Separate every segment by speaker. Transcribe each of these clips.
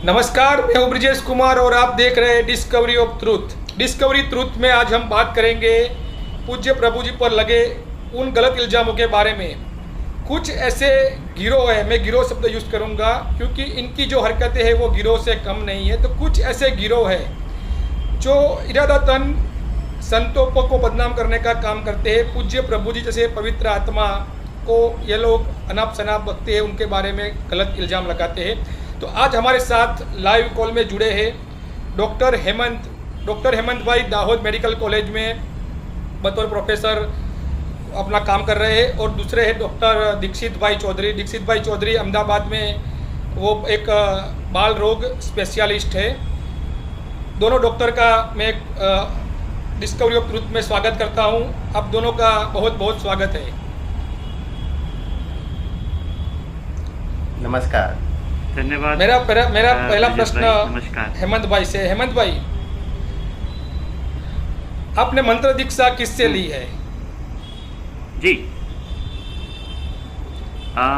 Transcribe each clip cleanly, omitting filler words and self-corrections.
Speaker 1: नमस्कार, मैं हूं ब्रिजेश कुमार और आप देख रहे हैं discovery of truth. Discovery truth में आज हम बात करेंगे पूज्य प्रभु जी पर लगे उन गलत इल्ज़ामों के बारे में। कुछ ऐसे गिरोह है, मैं गिरोह शब्द यूज़ करूंगा क्योंकि इनकी जो हरकतें हैं वो गिरोह से कम नहीं है। तो कुछ ऐसे गिरोह है जो इरादतन संतों को बदनाम करने का काम करते हैं। पूज्य प्रभु जी जैसे पवित्र आत्मा को ये लोग अनाप शनाप बकते हैं, उनके बारे में गलत इल्ज़ाम लगाते हैं। तो आज हमारे साथ लाइव कॉल में जुड़े हैं डॉक्टर हेमंत भाई दाहोद मेडिकल कॉलेज में बतौर प्रोफेसर अपना काम कर रहे हैं, और दूसरे हैं डॉक्टर दीक्षित भाई चौधरी अहमदाबाद में वो एक बाल रोग स्पेशलिस्ट है। दोनों डॉक्टर का मैं डिस्कवरी ऑफ ट्रूथ में स्वागत करता हूं। आप दोनों का बहुत बहुत स्वागत है।
Speaker 2: नमस्कार,
Speaker 3: धन्यवाद।
Speaker 1: मेरा पहला प्रश्न
Speaker 3: नमस्कार।
Speaker 1: हेमंत भाई से। हेमंत भाई, आपने मंत्र दीक्षा किससे ली है?
Speaker 3: जी,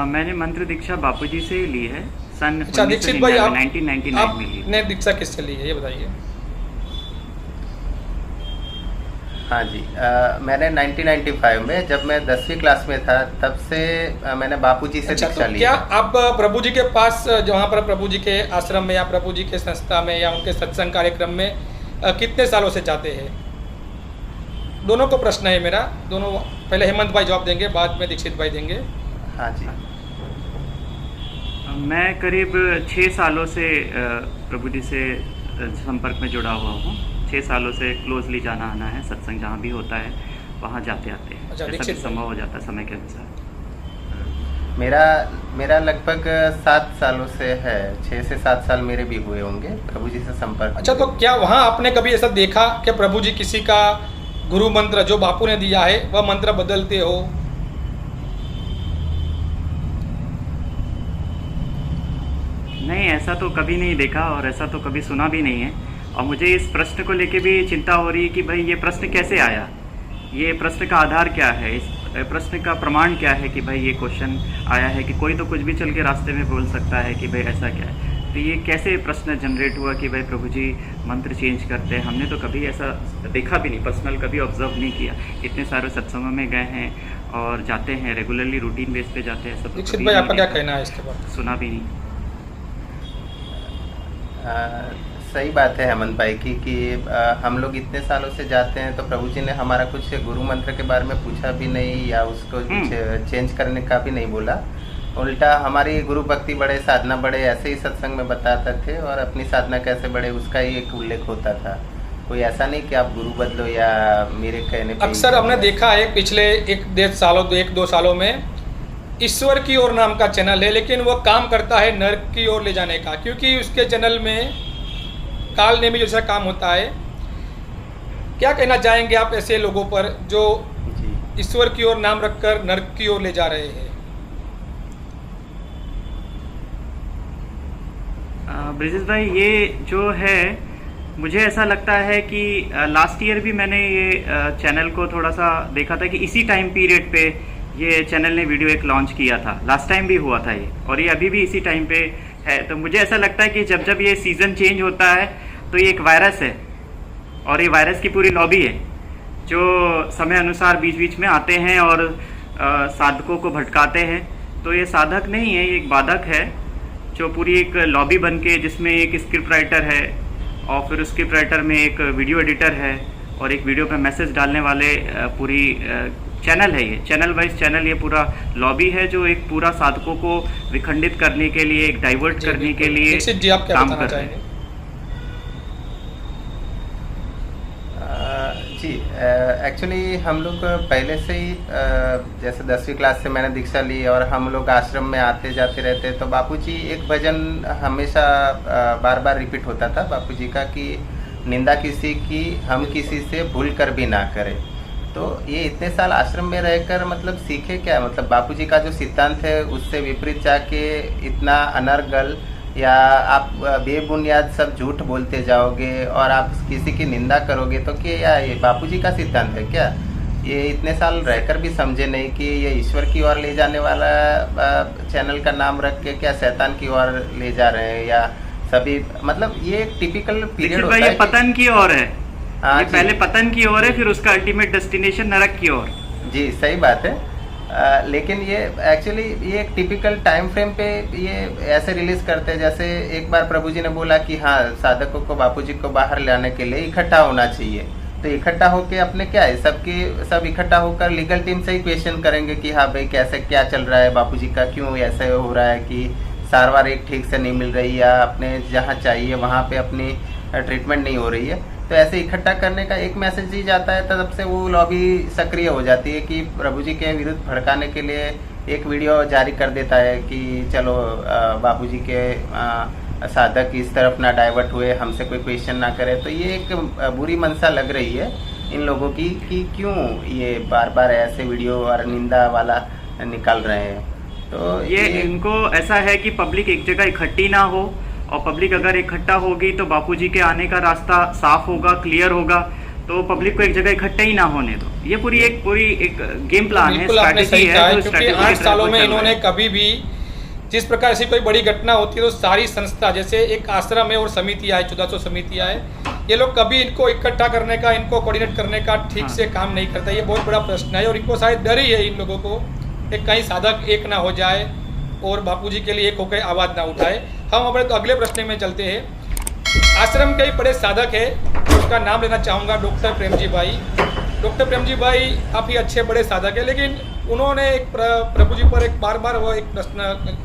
Speaker 3: मैंने मंत्र दीक्षा बापूजी से ली है सन
Speaker 1: अच्छा दीक्षित भाई,
Speaker 3: 1999 में ली।
Speaker 1: आपने दीक्षा किससे ली है ये बताइए।
Speaker 2: हाँ जी, मैंने 1995 में जब मैं 10वीं क्लास में था तब से मैंने बापूजी से
Speaker 1: अच्छा,
Speaker 2: दीक्षा
Speaker 1: तो
Speaker 2: ली।
Speaker 1: क्या आप प्रभु जी के पास, जहाँ पर प्रभु जी के आश्रम में या प्रभु जी के संस्था में या उनके सत्संग कार्यक्रम में कितने सालों से जाते हैं? दोनों को प्रश्न है मेरा। दोनों, पहले हेमंत भाई जवाब देंगे, बाद में दीक्षित भाई देंगे।
Speaker 2: हाँ जी,
Speaker 3: मैं करीब 6 सालों से प्रभु जी से संपर्क में जुड़ा हुआ हूँ। 6 सालों से क्लोजली जाना आना है, सत्संग जहाँ भी होता है वहाँ जाते आते हैं।
Speaker 1: अच्छा,
Speaker 3: ऐसा भी संभव हो जाता है समय के अनुसार।
Speaker 2: मेरा लगभग 7 सालों से है। 6 से 7 साल मेरे भी हुए होंगे प्रभु जी से संपर्क।
Speaker 1: अच्छा, तो क्या वहाँ आपने कभी ऐसा देखा कि प्रभु जी किसी का गुरु मंत्र जो बापू ने दिया है वह मंत्र बदलते हो?
Speaker 3: नहीं, ऐसा तो कभी नहीं देखा और ऐसा तो कभी सुना भी नहीं है। और मुझे इस प्रश्न को लेके भी चिंता हो रही है कि भाई ये प्रश्न कैसे आया, ये प्रश्न का आधार क्या है, इस प्रश्न का प्रमाण क्या है कि भाई ये क्वेश्चन आया है। कि कोई तो कुछ भी चल के रास्ते में बोल सकता है कि भाई ऐसा क्या है। तो ये कैसे प्रश्न जनरेट हुआ कि भाई प्रभु जी मंत्र चेंज करते हैं? हमने तो कभी ऐसा देखा भी नहीं, पर्सनल कभी ऑब्जर्व नहीं किया। इतने सारे सत्संगों में गए हैं और जाते हैं रेगुलरली, रूटीन बेस पे जाते हैं। सब
Speaker 1: दीक्षित भाई, आपका क्या कहना है इसके बारे में?
Speaker 3: सुना भी नहीं।
Speaker 2: सही बात है हेमंत भाई की कि हम लोग इतने सालों से जाते हैं तो प्रभु जी ने हमारा कुछ गुरु मंत्र के बारे में पूछा भी नहीं या उसको कुछ चेंज करने का भी नहीं बोला। उल्टा हमारी गुरु भक्ति बढ़े, साधना बढ़े, ऐसे ही सत्संग में बताते थे और अपनी साधना कैसे बढ़े उसका ही एक उल्लेख होता था। कोई ऐसा नहीं कि आप गुरु बदलो या मेरे कहने पे।
Speaker 1: अक्सर हमने देखा है पिछले 1-2 सालों में ईश्वर की ओर नाम का चैनल है, लेकिन वो काम करता है नर्क की ओर ले जाने का, क्योंकि उसके चैनल में काल नेमी जैसा काम होता है। क्या कहना चाहेंगे आप ऐसे लोगों पर जो ईश्वर की ओर नाम रखकर नर्क की ओर ले जा रहे हैं?
Speaker 3: ब्रिजेश भाई, ये जो है मुझे ऐसा लगता है कि लास्ट ईयर भी मैंने ये चैनल को थोड़ा सा देखा था कि इसी टाइम पीरियड पे ये चैनल ने वीडियो एक लॉन्च किया था। लास्ट टाइम भी हुआ था ये, और ये अभी भी इसी टाइम पे है। तो मुझे ऐसा लगता है कि जब ये सीज़न चेंज होता है तो ये एक वायरस है, और ये वायरस की पूरी लॉबी है जो समय अनुसार बीच बीच में आते हैं और साधकों को भटकाते हैं। तो ये साधक नहीं है, ये एक बाधक है जो पूरी एक लॉबी बन के, जिसमें एक स्क्रिप्ट राइटर है और फिर उस स्क्रिप्ट राइटर में एक वीडियो एडिटर है और एक वीडियो पे मैसेज डालने वाले पूरी चैनल है। ये चैनल वाइज चैनल, ये पूरा लॉबी है जो एक पूरा साधकों को विखंडित करने के लिए, एक डाइवर्ट करने के लिए काम कर रहे हैं।
Speaker 2: जी, एक्चुअली हम लोग पहले से ही जैसे 10वीं क्लास से मैंने दीक्षा ली और हम लोग आश्रम में आते जाते रहते, तो बापूजी एक भजन हमेशा बार बार रिपीट होता था बापूजी का कि निंदा किसी की हम किसी से भूल कर भी ना करें। तो ये इतने साल आश्रम में रहकर मतलब सीखे क्या? मतलब बापूजी का जो सिद्धांत है उससे विपरीत जाके इतना अनर्गल या आप बेबुनियाद सब झूठ बोलते जाओगे और आप किसी की निंदा करोगे, तो क्या ये बापूजी का सिद्धांत है क्या? ये इतने साल रहकर भी समझे नहीं कि ये ईश्वर की ओर ले जाने वाला चैनल का नाम रख के क्या शैतान की ओर ले जा रहे हैं, या सभी, मतलब ये एक टिपिकल पीरियड
Speaker 3: भाई
Speaker 2: होता
Speaker 3: ये
Speaker 2: है
Speaker 3: पतन की ओर है,
Speaker 2: हाँ
Speaker 3: ये
Speaker 2: जी।
Speaker 3: पहले पतन की ओर है, फिर उसका अल्टीमेट डेस्टिनेशन नरक की ओर।
Speaker 2: जी सही बात है। लेकिन ये एक्चुअली ये एक टिपिकल टाइम फ्रेम पे ये ऐसे रिलीज करते हैं, जैसे एक बार प्रभु जी ने बोला कि हाँ साधकों को बापूजी को बाहर लाने के लिए इकट्ठा होना चाहिए। तो इकट्ठा होके अपने क्या है, सब इकट्ठा होकर लीगल टीम से ही क्वेश्चन करेंगे कि हाँ भाई कैसे क्या चल रहा है, बापूजी का क्यों ऐसे हो रहा है कि सारवार एक ठीक से नहीं मिल रही या अपने जहाँ चाहिए वहाँ पे अपनी ट्रीटमेंट नहीं हो रही है। तो ऐसे इकट्ठा करने का एक मैसेज ही जाता है, तब से वो लॉबी सक्रिय हो जाती है कि प्रभु जी के विरुद्ध भड़काने के लिए एक वीडियो जारी कर देता है कि चलो बापूजी के साधक इस तरफ ना डाइवर्ट हुए, हमसे कोई क्वेश्चन ना करे। तो ये एक बुरी मंशा लग रही है इन लोगों की कि क्यों ये बार बार ऐसे वीडियो और निंदा वाला निकाल रहे हैं। तो
Speaker 3: ये इनको ऐसा है कि पब्लिक एक जगह इकट्ठी ना हो, और पब्लिक अगर इकट्ठा होगी तो बापूजी के आने का रास्ता साफ होगा, क्लियर होगा, तो पब्लिक को एक जगह इकट्ठा ही ना होने दो। ये पूरी एक गेम प्लान है,
Speaker 1: बिल्कुल आपने
Speaker 3: स्ट्रैटेजी
Speaker 1: सही कहा
Speaker 3: है,
Speaker 1: है,
Speaker 3: जो
Speaker 1: क्योंकि
Speaker 3: स्ट्रैटेजी
Speaker 1: 8 सालों में इन्होंने कभी भी जिस प्रकार से कोई बड़ी घटना होती है तो सारी संस्था, जैसे एक आश्रम है और समितियाँ है, 1400 समितियाँ है, ये लोग कभी इनको इकट्ठा करने का, इनको कोऑर्डिनेट करने का ठीक से काम नहीं करता। ये बहुत बड़ा प्रश्न है और इनको शायद डर ही है इन लोगों को कि कहीं साधक एक ना हो जाए और बापूजी के लिए एक होकर आवाज़ ना उठाए। हम अपने तो अगले प्रश्न में चलते हैं। आश्रम के ही बड़े साधक है, उसका नाम लेना चाहूँगा, डॉक्टर प्रेमजी भाई। डॉक्टर प्रेमजी भाई काफ़ी अच्छे बड़े साधक है, लेकिन उन्होंने एक प्रभु जी पर एक बार बार वो एक प्रश्न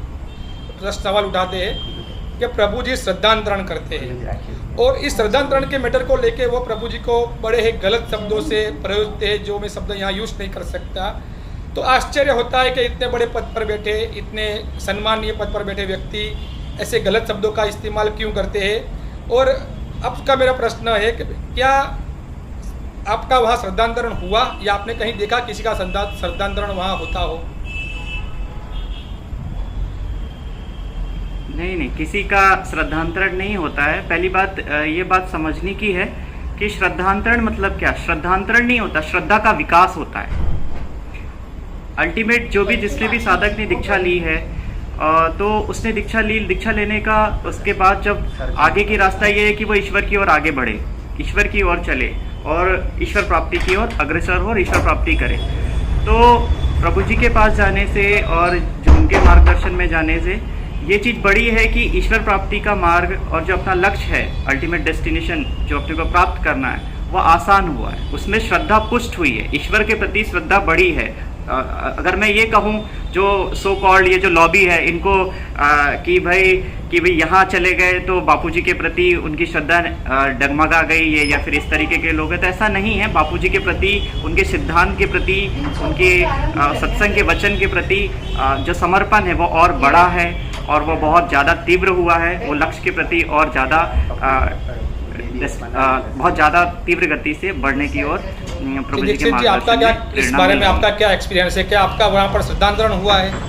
Speaker 1: सवाल उठाते हैं कि प्रभु जी श्रद्धांतरण करते हैं, और इस श्रद्धांतरण के मैटर को लेके वो प्रभु जी को बड़े ही गलत शब्दों से प्रयोजते हैं, जो मैं शब्द यहाँ यूज नहीं कर सकता। तो आश्चर्य होता है कि इतने बड़े पद पर बैठे, इतने सम्मानीय पद पर बैठे व्यक्ति ऐसे गलत शब्दों का इस्तेमाल क्यों करते हैं। और अब का मेरा प्रश्न है कि क्या आपका वहाँ श्रद्धांतरण हुआ या आपने कहीं देखा किसी का श्रद्धांतरण वहाँ होता हो?
Speaker 3: नहीं, किसी का श्रद्धांतरण नहीं होता है। पहली बात ये बात समझने की है कि श्रद्धांतरण मतलब क्या। श्रद्धांतरण नहीं होता, श्रद्धा का विकास होता है। अल्टीमेट जो भी जिसने भी साधक ने दीक्षा ली है तो उसने दीक्षा लेने का उसके बाद जब आगे की रास्ता ये है कि वो ईश्वर की ओर आगे बढ़े, ईश्वर की ओर चले और ईश्वर प्राप्ति की ओर अग्रसर हो और ईश्वर प्राप्ति करे। तो प्रभु जी के पास जाने से और जो उनके मार्गदर्शन में जाने से ये चीज़ बड़ी है कि ईश्वर प्राप्ति का मार्ग और जो अपना लक्ष्य है, अल्टीमेट डेस्टिनेशन जो अपने को प्राप्त करना है, वो आसान हुआ है। उसमें श्रद्धा पुष्ट हुई है, ईश्वर के प्रति श्रद्धा बढ़ी है। अगर मैं ये कहूँ जो सो कॉल्ड ये जो लॉबी है इनको कि भाई यहाँ चले गए तो बापूजी के प्रति उनकी श्रद्धा डगमगा गई है या फिर इस तरीके के लोग हैं, तो ऐसा नहीं है। बापूजी के प्रति, उनके सिद्धांत के प्रति, उनके सत्संग के वचन के प्रति जो समर्पण है वो और बड़ा है और वो बहुत ज़्यादा तीव्र हुआ है। वो लक्ष्य के प्रति और ज़्यादा बहुत ज़्यादा तीव्र गति से बढ़ने की ओर प्रभु जी के
Speaker 1: आपका क्या इस बारे में आपका क्या एक्सपीरियंस है? क्या आपका वहाँ पर श्रद्धांतरण हुआ है?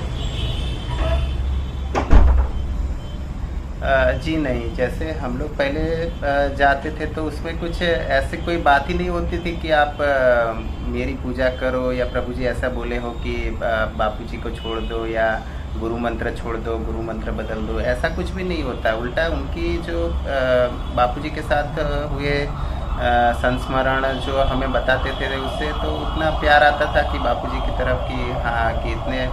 Speaker 2: जी नहीं, जैसे हम लोग पहले जाते थे तो उसमें कुछ ऐसे कोई बात ही नहीं होती थी कि आप मेरी पूजा करो या प्रभु जी ऐसा बोले हो कि बापूजी को छोड़ दो या गुरु मंत्र छोड़ दो, गुरु मंत्र बदल दो, ऐसा कुछ भी नहीं होता। उल्टा उनकी जो बापूजी के साथ हुए संस्मरण जो हमें बताते थे उससे तो उतना प्यार आता था कि बापूजी की तरफ कि हाँ कि इतने।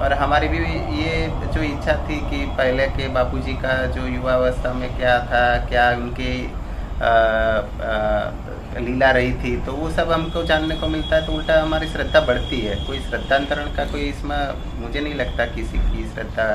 Speaker 2: और हमारी भी ये जो इच्छा थी कि पहले के बापूजी का जो युवावस्था में क्या था, क्या उनकी लीला रही थी, तो वो सब हमको जानने को मिलता है। तो उल्टा हमारी श्रद्धा बढ़ती है। कोई श्रद्धांतरण का कोई इसमें मुझे नहीं लगता किसी की श्रद्धा।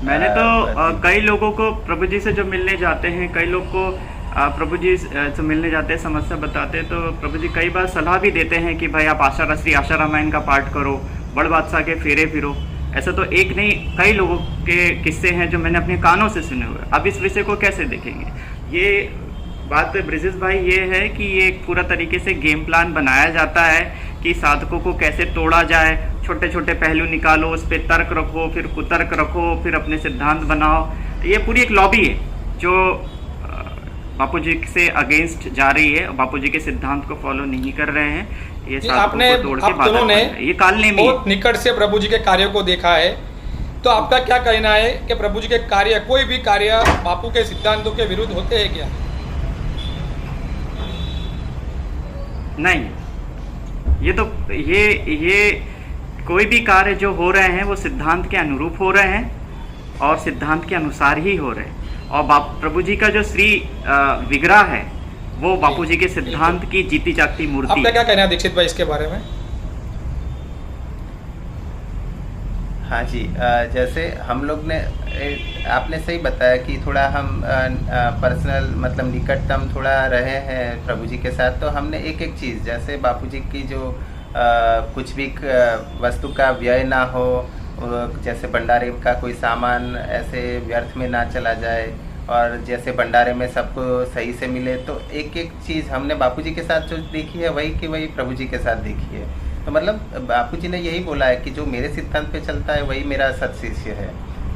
Speaker 3: मैंने तो कई लोगों को प्रभु जी से जो मिलने जाते हैं, कई लोग को प्रभु जी से मिलने जाते हैं, समस्या बताते हैं, तो प्रभु जी कई बार सलाह भी देते हैं कि भाई आप श्री आशा रामायण का पाठ करो, बड़ बादशाह के फेरे फिरो। ऐसा तो एक नहीं, कई लोगों के किस्से हैं जो मैंने अपने कानों से सुने हुए। अब इस विषय को कैसे देखेंगे? ये बात ब्रिजेश भाई ये है कि ये एक पूरा तरीके से गेम प्लान बनाया जाता है कि साधकों को कैसे तोड़ा जाए। छोटे छोटे पहलू निकालो, उस पर तर्क रखो, फिर कुतर्क रखो, फिर अपने सिद्धांत बनाओ। ये पूरी एक लॉबी है जो बापूजी से अगेंस्ट जा रही है, बापूजी के सिद्धांत को फॉलो नहीं कर रहे हैं। ये साधकों को तोड़ के बात, ये काल ने
Speaker 1: बहुत निकट से प्रभु जी के कार्यों को देखा है। तो आपका क्या कहना है कि प्रभु जी के कार्य, कोई भी कार्य बापू के सिद्धांतों के विरुद्ध होते हैं क्या?
Speaker 3: नहीं, ये तो ये कोई भी कार्य जो हो रहे हैं वो सिद्धांत के अनुरूप हो रहे हैं और सिद्धांत के अनुसार ही हो रहे हैं। और प्रभु जी का जो श्री विग्रह है वो बापू जी के सिद्धांत की जीती जागती मूर्ति।
Speaker 1: आपका क्या कहना है दीक्षित भाई इसके बारे में?
Speaker 2: हाँ जी, जैसे हम लोग ने आपने सही बताया कि थोड़ा हम पर्सनल मतलब निकटतम थोड़ा रहे हैं प्रभु जी के साथ, तो हमने एक एक चीज़ जैसे बापू जी की जो कुछ भी वस्तु का व्यय ना हो, जैसे भंडारे का कोई सामान ऐसे व्यर्थ में ना चला जाए, और जैसे भंडारे में सबको सही से मिले, तो एक एक चीज़ हमने बापू जी के साथ जो देखी है वही की वही प्रभु जी के साथ देखी है। तो मतलब बापू जी ने यही बोला है कि जो मेरे सिद्धांत पे चलता है वही मेरा सत शिष्य है,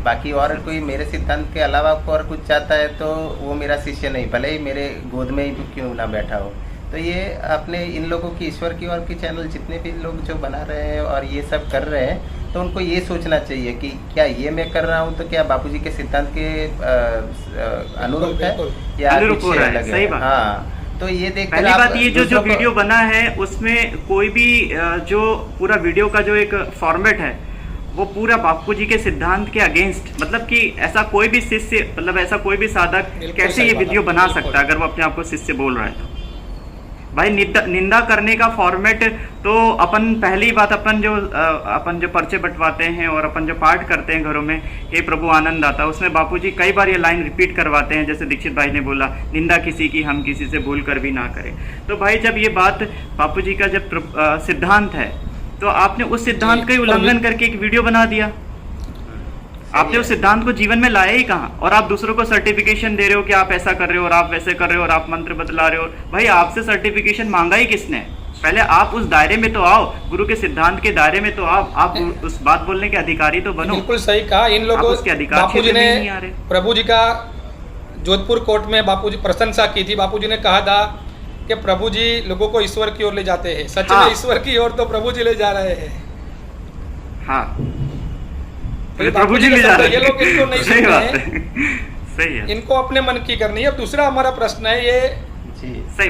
Speaker 2: बाकी और कोई मेरे सिद्धांत के अलावा और कुछ चाहता है तो वो मेरा शिष्य नहीं, भले ही मेरे गोद में ही क्यों ना बैठा हो। तो ये अपने इन लोगों की ईश्वर की ओर की चैनल जितने भी लोग जो बना रहे हैं और ये सब कर रहे हैं, तो उनको ये सोचना चाहिए कि क्या ये मैं कर रहा हूँ तो क्या बापू जी के सिद्धांत के अनुरूप है या कुछ अलग है। हाँ, तो ये देख
Speaker 3: पहली बात ये जो वीडियो बना है उसमें कोई भी जो पूरा वीडियो का जो एक फॉर्मेट है वो पूरा बापू जी के सिद्धांत के अगेंस्ट, मतलब कि ऐसा कोई भी शिष्य, मतलब ऐसा कोई भी साधक कैसे ये वीडियो बना सकता है अगर वो अपने आप को शिष्य बोल रहा है तो। भाई निंदा करने का फॉर्मेट तो अपन पहली बात अपन जो पर्चे बंटवाते हैं और अपन जो पाठ करते हैं घरों में, हे प्रभु आनंद आता, उसमें बापूजी कई बार ये लाइन रिपीट करवाते हैं, जैसे दीक्षित भाई ने बोला, निंदा किसी की हम किसी से भूल कर भी ना करें। तो भाई जब ये बात बापूजी का जब सिद्धांत है तो आपने उस सिद्धांत का ही उल्लंघन करके एक वीडियो बना दिया। आपने उस सिद्धांत को जीवन में लाया ही कहाँ, और आप दूसरों को सर्टिफिकेशन दे रहे हो कि आप ऐसा कर रहे हो और आप वैसे कर रहे हो और आप मंत्र बदला रहे हो। भाई आपसे सर्टिफिकेशन मांगा ही किसने? पहले आप उस दायरे में तो आओ, गुरु के सिद्धांत के दायरे में तो आओ, आप उस बात बोलने के अधिकारी तो बनो।
Speaker 1: बिल्कुल सही कहा। इन लोगों
Speaker 3: उसके अधिकार
Speaker 1: बापूजी ने प्रभु जी का जोधपुर कोर्ट में बापूजी प्रशंसा की थी। बापूजी ने कहा था कि प्रभु जी लोगों को ईश्वर की ओर ले जाते हैं। सच में ईश्वर की ओर तो प्रभु जी ले जा रहे हैं।
Speaker 3: हाँ, प्रभु जी ले जा रहे हैं।
Speaker 1: ये लोग इनको नहीं
Speaker 3: सही बात
Speaker 1: सुनते
Speaker 3: है, सही है।
Speaker 1: इनको अपने मन की करनी है। दूसरा हमारा प्रश्न है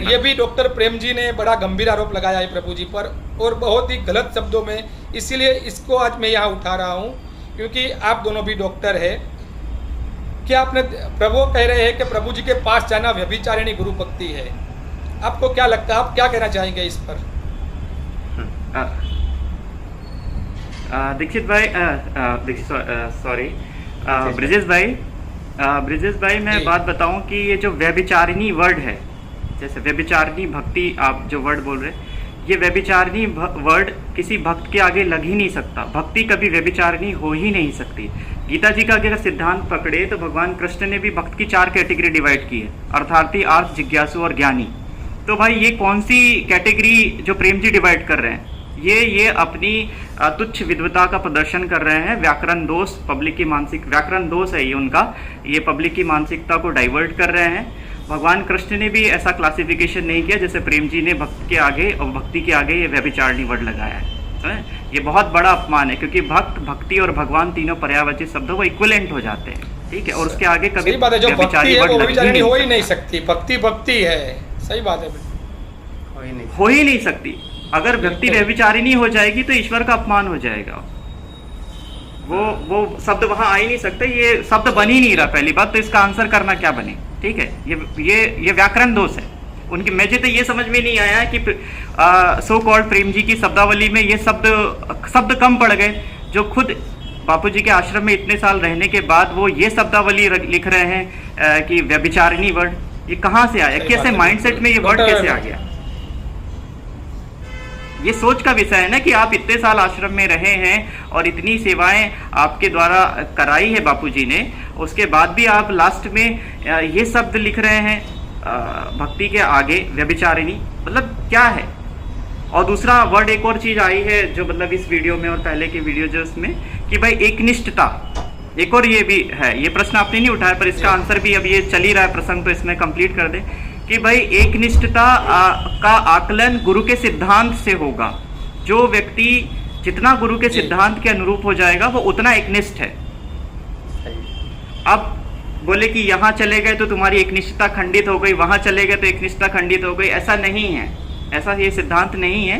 Speaker 1: ये भी डॉक्टर प्रेम जी ने बड़ा गंभीर आरोप लगाया है प्रभु जी पर, और बहुत ही गलत शब्दों में, इसीलिए इसको आज मैं यहाँ उठा रहा हूँ क्योंकि आप दोनों भी डॉक्टर है। क्या आपने प्रभु कह रहे हैं कि प्रभु जी के पास जाना व्यभिचारिणी गुरु भक्ति है, आपको क्या लगता है, आप क्या कहना चाहेंगे इस पर?
Speaker 3: दीक्षित भाई, सॉरी ब्रिजेश भाई मैं बात बताऊं कि ये जो व्यभिचारिणी वर्ड है, जैसे व्यभिचारिणी भक्ति आप जो वर्ड बोल रहे हैं, ये व्यभिचारिणी वर्ड किसी भक्त के आगे लग ही नहीं सकता। भक्ति कभी व्यभिचारिणी हो ही नहीं सकती। गीता जी का अगर सिद्धांत पकड़े तो भगवान कृष्ण ने भी भक्त की 4 कैटेगरी डिवाइड की है, अर्थार्थी, अर्थ, जिज्ञासु और ज्ञानी। तो भाई ये कौन सी कैटेगरी जो प्रेम जी डिवाइड कर रहे हैं, ये अपनी तुच्छ विद्वता का प्रदर्शन कर रहे हैं। व्याकरण दोष, पब्लिक की मानसिक व्याकरण दोष है ये उनका, ये पब्लिक की मानसिकता को डाइवर्ट कर रहे हैं। भगवान कृष्ण ने भी ऐसा क्लासिफिकेशन नहीं किया जैसे प्रेम जी ने भक्त के आगे और भक्ति के आगे ये व्यभिचारिणी वर्ड लगाया है। ये बहुत बड़ा अपमान है क्योंकि भक्त, भक्ति और भगवान तीनों पर्यायवाची शब्द वो इक्विवेलेंट हो जाते हैं, ठीक है। और उसके आगे कभी
Speaker 1: सही बात है, जो भक्ति है वो व्यभिचारिणी हो ही नहीं सकती। भक्ति भक्ति है, सही बात है,
Speaker 3: हो ही नहीं सकती। अगर व्यक्ति व्यभिचारिणी हो जाएगी तो ईश्वर का अपमान हो जाएगा। वो शब्द वहां आ ही नहीं सकते, ये शब्द बन ही नहीं रहा। पहली बात तो इसका आंसर करना क्या बने, ठीक है। ये व्याकरण दोष है उनकी। मुझे तो ये समझ में नहीं आया कि सो कॉल्ड प्रेम जी की शब्दावली में ये शब्द कम पड़ गए, जो खुद बापू जी के आश्रम में इतने साल रहने के बाद वो ये शब्दावली लिख रहे हैं कि व्यभिचारिणी वर्ड, ये कहाँ से आया, कैसे माइंडसेट में ये वर्ड कैसे आ गया? ये सोच का विषय है ना कि आप इतने साल आश्रम में रहे हैं और इतनी सेवाएं आपके द्वारा कराई है बापूजी ने, उसके बाद भी आप लास्ट में ये शब्द लिख रहे हैं भक्ति के आगे व्यभिचारिणी, मतलब क्या है? और दूसरा वर्ड, एक और चीज आई है जो मतलब इस वीडियो में और पहले के वीडियो जो उसमें कि भाई एकनिष्ठता, एक और ये भी है। ये प्रश्न आपने नहीं उठाया पर इसका आंसर भी अब ये चल ही रहा है प्रसंग, तो इसमें कंप्लीट कर दे कि भाई एकनिष्ठता का आकलन गुरु के सिद्धांत से होगा। जो व्यक्ति जितना गुरु के सिद्धांत के अनुरूप हो जाएगा वो उतना एकनिष्ठ है। अब बोले कि यहाँ चले गए तो तुम्हारी एकनिष्ठता खंडित हो गई, वहाँ चले गए तो एकनिष्ठता खंडित हो गई। ऐसा नहीं है, ऐसा ये सिद्धांत नहीं है।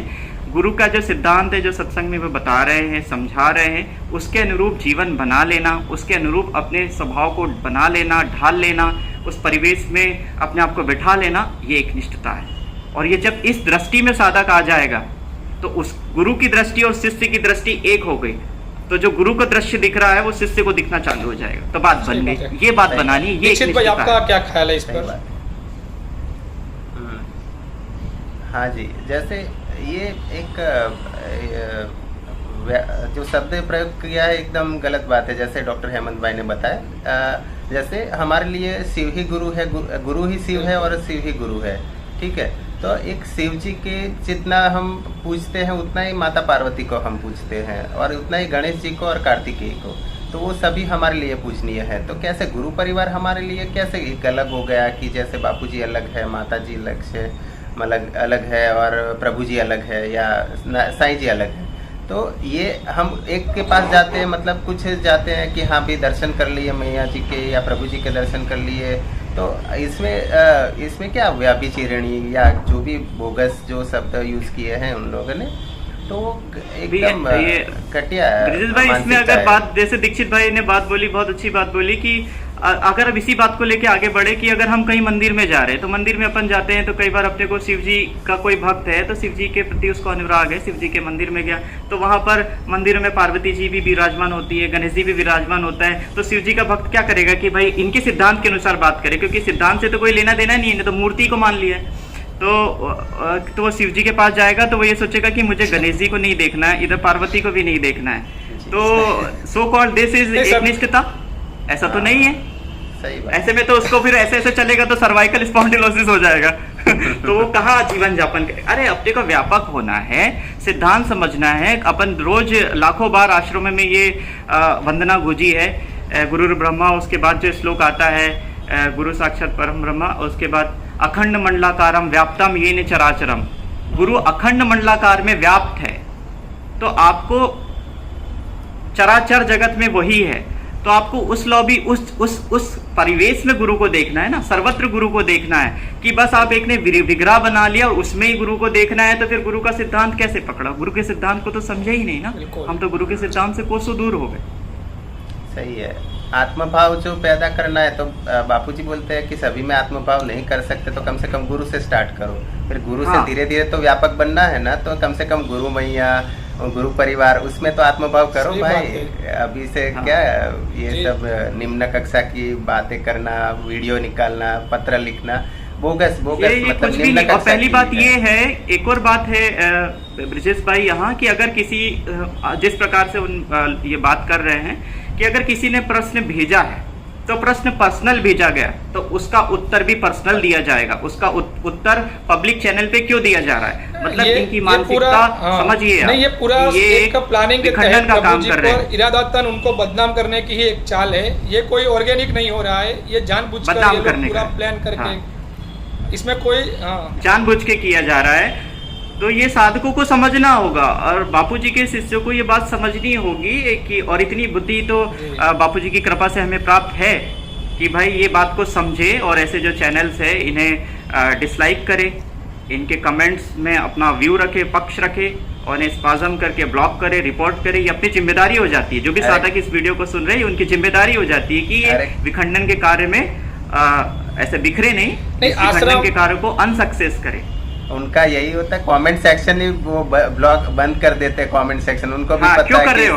Speaker 3: गुरु का जो सिद्धांत है, जो सत्संग में वो बता रहे हैं, समझा रहे हैं, उसके अनुरूप जीवन बना लेना, उसके अनुरूप अपने स्वभाव को बना लेना, ढाल लेना, उस परिवेश में अपने आप को बिठा लेना, ये एकनिष्ठता है। और ये जब इस दृष्टि में साधक आ जाएगा तो उस गुरु की दृष्टि और शिष्य की दृष्टि एक हो गई। तो जो गुरु को दृश्य दिख रहा है वो शिष्य को दिखना चालू हो जाएगा, तो बात बन गई। ये बात बनानी, ये
Speaker 1: दीक्षित भाई आपका क्या ख्याल है इस पर?
Speaker 2: हाँ जी, जैसे ये एक जो शब्द प्रयोग किया है एकदम गलत बात है। जैसे डॉक्टर हेमंत भाई ने बताया, जैसे हमारे लिए शिव ही गुरु है, गुरु ही शिव है और शिव ही गुरु है, ठीक है। तो एक शिव जी के जितना हम पूजते हैं उतना ही माता पार्वती को हम पूजते हैं, और उतना ही गणेश जी को और कार्तिकेय को, तो वो सभी हमारे लिए पूजनीय है। तो कैसे गुरु परिवार हमारे लिए कैसे एक अलग हो गया कि जैसे बापूजी अलग है, माता जी अलग से अलग है, और प्रभु जी अलग है, या साईं जी अलग है। तो ये हम एक के पास जाते हैं, मतलब कुछ जाते हैं कि हाँ भी दर्शन कर लिए मैया जी के या प्रभु जी के दर्शन कर लिए, तो इसमें क्या व्याभिचारिणी या जो भी बोगस जो शब्द यूज किए हैं उन लोगों ने, तो एकदम घटिया है।
Speaker 3: ब्रिजेश भाई, इसमें अगर बात, जैसे दीक्षित भाई ने बात बोली, बहुत अच्छी बात बोली कि अगर अब इसी बात को लेके आगे बढ़े कि अगर हम कहीं मंदिर में जा रहे हैं, तो मंदिर में अपन जाते हैं तो कई बार अपने को शिव जी का कोई भक्त है तो शिव जी के प्रति उसको अनुराग है, शिव जी के मंदिर में गया तो वहां पर मंदिर में पार्वती जी भी विराजमान होती है, गणेश जी भी विराजमान होता है। तो शिव जी का भक्त क्या करेगा कि भाई इनके सिद्धांत के अनुसार बात करे, क्योंकि सिद्धांत से तो कोई लेना देना नहीं है, तो मूर्ति को मान लिया है। तो वो शिव जी के पास जाएगा तो वो ये सोचेगा कि मुझे गणेश जी को नहीं देखना है, इधर पार्वती को भी नहीं देखना है। तो सो कॉल्ड दिस इज एकनिष्ठता? ऐसा तो नहीं है। ऐसे में तो उसको फिर ऐसे चलेगा तो सर्वाइकल स्पॉन्डिलोसिस हो जाएगा। तो वो कहाँ जीवन यापन करे? अरे अपने को व्यापक होना है, सिद्धांत समझना है। अपन रोज लाखों बार आश्रम में ये वंदना गुजी है, गुरु ब्रह्मा, उसके बाद जो श्लोक आता है गुरु साक्षात परम ब्रह्मा, उसके बाद अखंड मंडलाकारम व्याप्तम येन चराचरम। गुरु अखंड मंडलाकार में व्याप्त है, तो आपको चराचर जगत में वही है, तो आपको उस लॉबी उस परिवेश में गुरु को देखना है ना, सर्वत्र गुरु को देखना है। कि बस आप एक ने विग्रह बना लिया और उसमें ही गुरु को देखना है, तो फिर गुरु का सिद्धांत कैसे पकड़ा? गुरु के सिद्धांत को तो समझे ही नहीं ना, हम तो गुरु के सिद्धांत से कोसों दूर हो गए।
Speaker 2: सही है। आत्मभाव जो पैदा करना है, तो बापूजी बोलते हैं कि सभी में आत्मभाव नहीं कर सकते तो कम से कम गुरु से स्टार्ट करो, फिर गुरु से धीरे धीरे तो व्यापक बनना है ना, तो कम से कम गुरु मैया और गुरु परिवार उसमें तो आत्मभाव करो भाई। अभी से क्या ये सब निम्न कक्षा की बातें करना, वीडियो निकालना, पत्र लिखना, बोगस
Speaker 3: ये
Speaker 2: मतलब
Speaker 3: कुछ भी नहीं। और पहली बात ये है, एक और बात है ब्रिजेश भाई यहाँ, कि अगर किसी जिस प्रकार से ये बात कर रहे हैं कि अगर किसी ने प्रश्न भेजा है तो प्रश्न पर्सनल भेजा गया तो उसका उत्तर भी पर्सनल दिया जाएगा। उसका उत्तर पब्लिक चैनल पे क्यों दिया जा रहा है? मतलब इनकी मानसिकता समझिए।
Speaker 1: नहीं, ये पूरा एक प्लानिंग के तहत
Speaker 3: का काम कर रहे हैं,
Speaker 1: इरादतन उनको बदनाम करने की ही एक चाल है। ये कोई ऑर्गेनिक नहीं हो रहा है, ये जानबूझकर ये लोग पूरा प्लान करके, इसमें कोई
Speaker 3: जानबूझ के किया जा रहा है। तो ये साधकों को समझना होगा और बापूजी के शिष्यों को ये बात समझनी होगी कि, और इतनी बुद्धि तो बापूजी की कृपा से हमें प्राप्त है कि भाई ये बात को समझे, और ऐसे जो चैनल्स है इन्हें डिसलाइक करे, इनके कमेंट्स में अपना व्यू रखे, पक्ष रखे, और इन्हें स्पाजम करके ब्लॉक करे, रिपोर्ट करे। ये अपनी जिम्मेदारी हो जाती है। जो भी साधक इस वीडियो को सुन रहे हैं उनकी जिम्मेदारी हो जाती है कि ये विखंडन के कार्य में ऐसे बिखरे नहीं, विखंडन के कार्य को अनसक्सेस करे।
Speaker 2: उनका यही होता है, कमेंट सेक्शन ही वो ब्लॉग बंद कर देते हैं। कमेंट सेक्शन उनको भी पता
Speaker 3: क्यों
Speaker 2: है
Speaker 3: कर रहे हो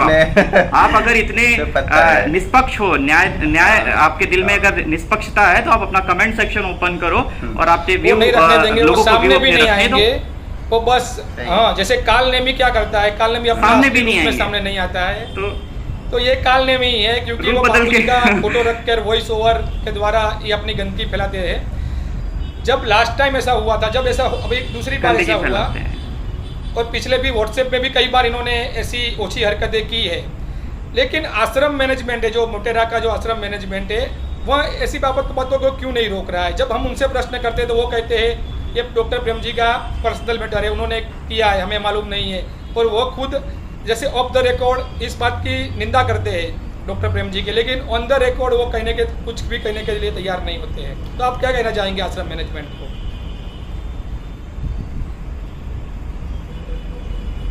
Speaker 3: आप अगर इतने निष्पक्ष हो, न्याय आपके दिल में अगर निष्पक्षता है तो आप अपना कमेंट सेक्शन ओपन करो और आप
Speaker 1: लोगों को सामने भी नहीं आएंगे। वो बस जैसे काल नेमी क्या करता है, काल नेमी अपना सामने नहीं आता है, तो ये काल नेमी ही है, क्योंकि वो बापूजी का फोटो रखकर वॉइस ओवर के द्वारा ये अपनी गंदगी फैलाते हैं। जब लास्ट टाइम ऐसा हुआ था, जब ऐसा अभी दूसरी बार ऐसा हुआ, और पिछले भी व्हाट्सएप में भी कई बार इन्होंने ऐसी ओछी हरकतें की है, लेकिन आश्रम मैनेजमेंट है, जो मोटेरा का जो आश्रम मैनेजमेंट है, वह ऐसी बातों को क्यों नहीं रोक रहा है? जब हम उनसे प्रश्न करते हैं तो वो कहते हैं ये डॉक्टर प्रेम जी का पर्सनल मैटर है, उन्होंने किया है, हमें मालूम नहीं है। और वो खुद जैसे ऑफ द रिकॉर्ड इस बात की निंदा करते हैं डॉक्टर प्रेम जी के, लेकिन ऑन द रिकॉर्ड वो कहने के कुछ भी कहने के लिए तैयार नहीं होते हैं। तो आप क्या कहना चाहेंगे आश्रम मैनेजमेंट को?